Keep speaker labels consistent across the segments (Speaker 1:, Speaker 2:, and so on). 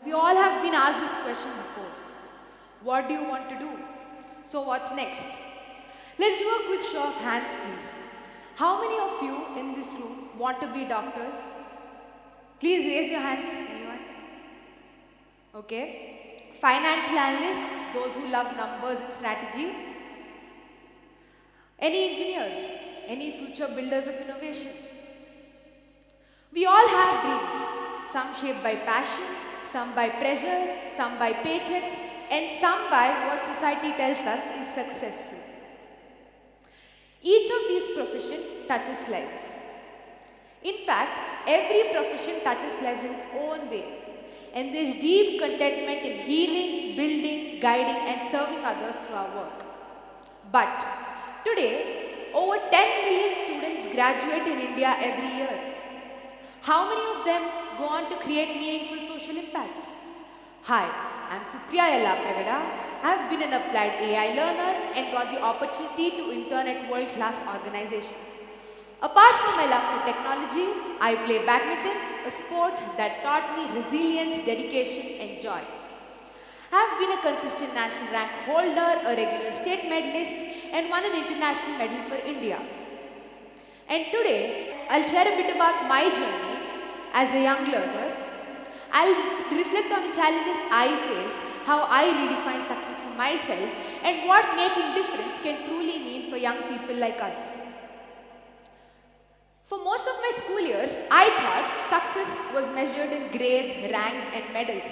Speaker 1: We all have been asked this question before. What do you want to do? So what's next? Let's do a quick show of hands, please. How many of you in this room want to be doctors? Please raise your hands. Anyone? Okay. Financial analysts, those who love numbers and strategy. Any engineers? Any future builders of innovation? We all have dreams, some shaped by passion, some by pressure, some by paychecks, and some by what society tells us is successful. Each of these professions touches lives. In fact, every profession touches lives in its own way, and there's deep contentment in healing, building, guiding, and serving others through our work. But today, over 10 million students graduate in India every year. How many of them go on to create meaningful social impact? Hi, I'm Supriya Yellapragada. I've been an applied AI learner and got the opportunity to intern at world-class organizations. Apart from my love for technology, I play badminton, a sport that taught me resilience, dedication, and joy. I've been a consistent national rank holder, a regular state medalist, and won an international medal for India. And today, I'll share a bit about my journey as a young learner. I'll reflect on the challenges I faced, how I redefined success for myself, and what making difference can truly mean for young people like us. For most of my school years, I thought success was measured in grades, ranks, and medals.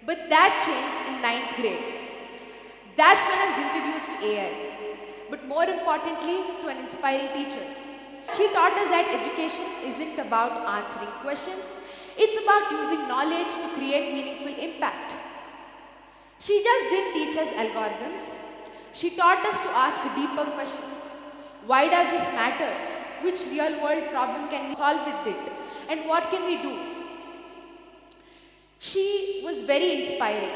Speaker 1: But that changed in 9th grade. That's when I was introduced to AI. But more importantly, to an inspiring teacher. She taught us that education isn't about answering questions, it's about using knowledge to create meaningful impact. She just didn't teach us algorithms. She taught us to ask deeper questions. Why does this matter? Which real-world problem can we solve with it? And what can we do? She was very inspiring.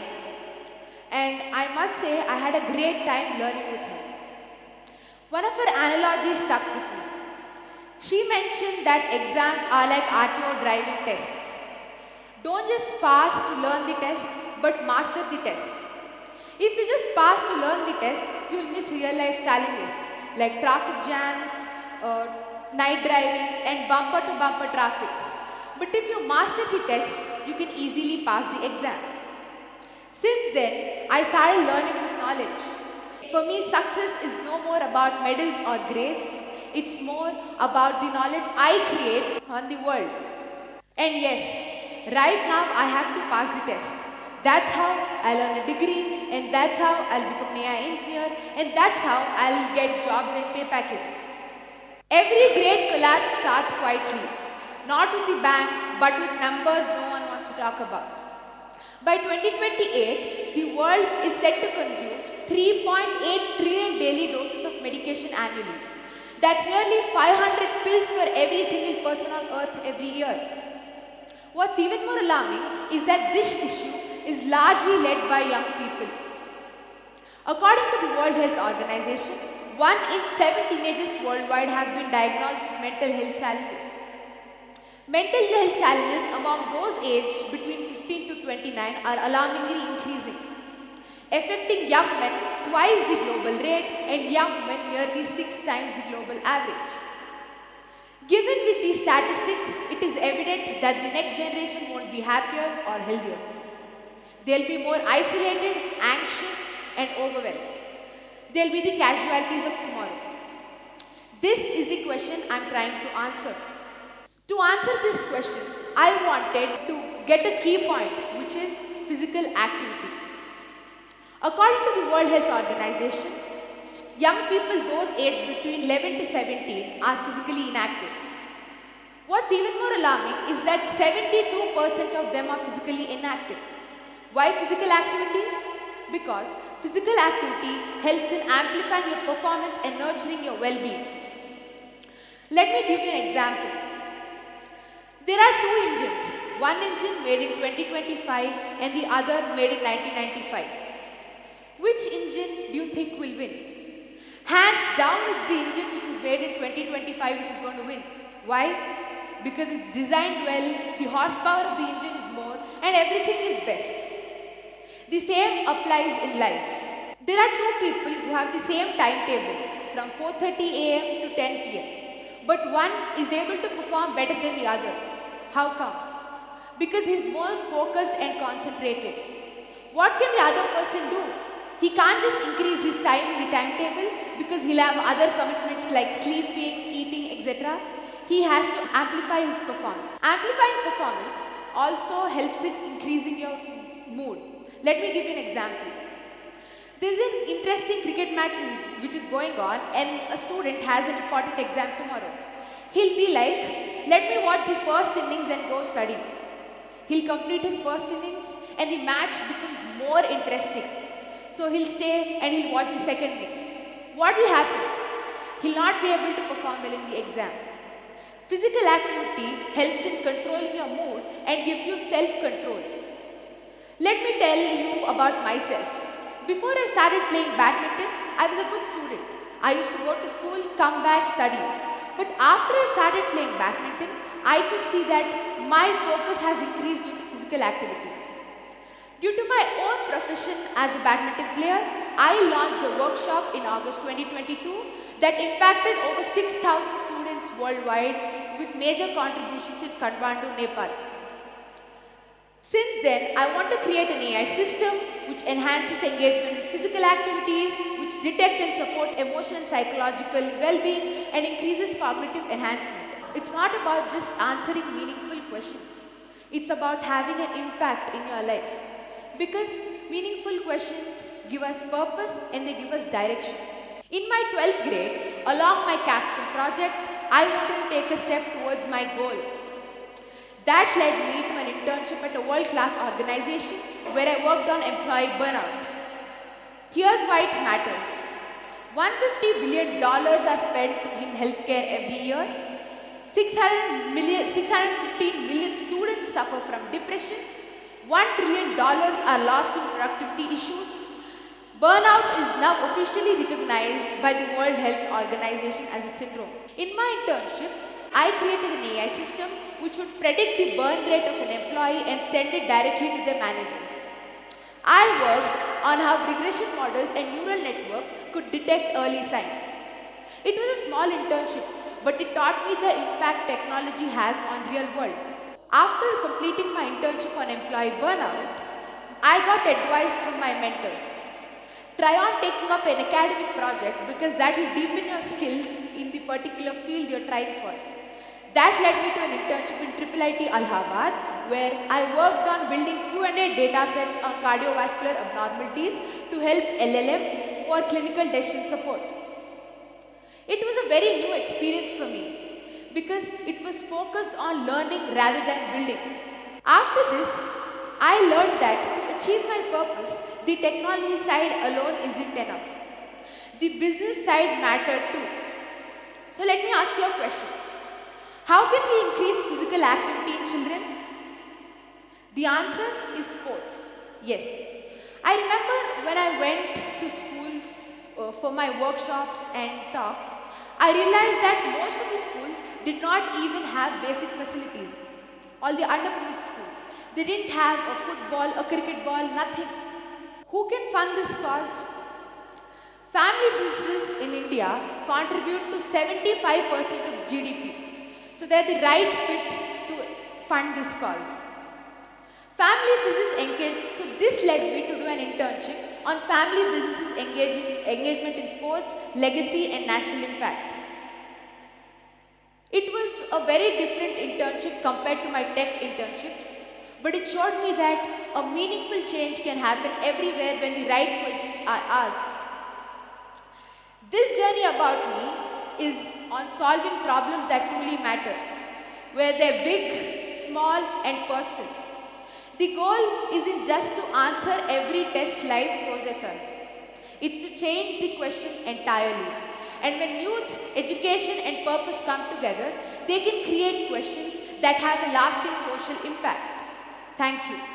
Speaker 1: And I must say, I had a great time learning with her. One of her analogies stuck with me. She mentioned that exams are like RTO driving tests. Don't just pass to learn the test, but master the test. If you just pass to learn the test, you'll miss real-life challenges like traffic jams, night drivings, and bumper-to-bumper traffic. But if you master the test, you can easily pass the exam. Since then, I started learning with knowledge. For me, success is no more about medals or grades. It's more about the knowledge I create on the world. And yes, right now I have to pass the test. That's how I'll earn a degree, and that's how I'll become an AI engineer, and that's how I'll get jobs and pay packages. Every great collapse starts quietly. Not with the bang, but with numbers no one wants to talk about. By 2028, the world is set to consume 3.8 trillion daily doses of medication annually. That's nearly 500 pills for every single person on earth every year. What's even more alarming is that this issue is largely led by young people. According to the World Health Organization, 1 in 7 teenagers worldwide have been diagnosed with mental health challenges. Mental health challenges among those aged between 15 to 29 are alarmingly increasing, affecting young men twice the global rate and young men nearly 6 times the global average. Given with these statistics, it is evident that the next generation won't be happier or healthier. They'll be more isolated, anxious, and overwhelmed. They'll be the casualties of tomorrow. This is the question I'm trying to answer. To answer this question, I wanted to get a key point, which is physical activity. According to the World Health Organization, young people those aged between 11 to 17 are physically inactive. What's even more alarming is that 72% of them are physically inactive. Why physical activity? Because physical activity helps in amplifying your performance and nurturing your well-being. Let me give you an example. There are 2 engines, one engine made in 2025 and the other made in 1995. Which engine do you think will win? Hands down, it's the engine which is made in 2025 which is going to win. Why? Because it's designed well, the horsepower of the engine is more, and when everything is best. The same applies in life. There are two people who have the same timetable from 4:30 a.m. to 10 p.m. But one is able to perform better than the other. How come? Because he's more focused and concentrated. What can the other person do? He can't just increase his time in the timetable because he'll have other commitments like sleeping, eating, etc. He has to amplify his performance. Amplifying performance also helps in increasing your mood. Let me give you an example. There's an interesting cricket match which is going on and a student has an important exam tomorrow. He'll be like, let me watch the first innings and go study. He'll complete his first innings and the match becomes more interesting. So he'll stay and he'll watch the second innings. What will happen? He'll not be able to perform well in the exam. Physical activity helps in controlling your mood and gives you self-control. Let me tell you about myself. Before I started playing badminton, I was a good student. I used to go to school, come back, study. But after I started playing badminton, I could see that my focus has increased due to physical activity. Due to my own profession as a badminton player, I launched a workshop in August 2022 that impacted over 6,000 students worldwide with major contributions in Kathmandu, Nepal. Since then, I want to create an AI system which enhances engagement in physical activities, which detect and support emotional and psychological well-being and increases cognitive enhancement. It's not about just answering meaningful questions. It's about having an impact in your life. Because meaningful questions give us purpose and they give us direction. In my 12th grade, along my capstone project, I wanted to take a step towards my goal. That led me to an internship at a world-class organization where I worked on employee burnout. Here's why it matters. $150 billion are spent in healthcare every year. 615 million students suffer from depression. $1 trillion are lost in productivity issues. Burnout is now officially recognized by the World Health Organization as a syndrome. In my internship, I created an AI system which would predict the burn rate of an employee and send it directly to their managers. I worked on how regression models and neural networks could detect early signs. It was a small internship, but it taught me the impact technology has on real world. After completing my internship on employee burnout, I got advice from my mentors. Try on taking up an academic project because that will deepen your skills in the particular field you're trying for. That led me to an internship in IIIT Allahabad, where I worked on building Q&A data sets on cardiovascular abnormalities to help LLM for clinical decision support. It was a very new experience for me because it was focused on learning rather than building. After this, I learned that to achieve my purpose, the technology side alone isn't enough. The business side mattered too. So let me ask you a question. How can we increase physical activity in children? The answer is sports. Yes. I remember when I went to schools for my workshops and talks, I realized that most of the schools did not even have basic facilities. All the underprivileged schools. They didn't have a football, a cricket ball, nothing. Who can fund this cause? Family businesses in India contribute to 75% of GDP. So they're the right fit to fund this cause. Family business engagement, so this led me to do an internship on family businesses engagement in sports, legacy and national impact. It was a very different internship compared to my tech internships, but it showed me that a meaningful change can happen everywhere when the right questions are asked. This journey about me is on solving problems that truly matter, where they're big, small and personal. The goal isn't just to answer every test life throws at us. It's to change the question entirely. And when youth, education and purpose come together, they can create questions that have a lasting social impact. Thank you.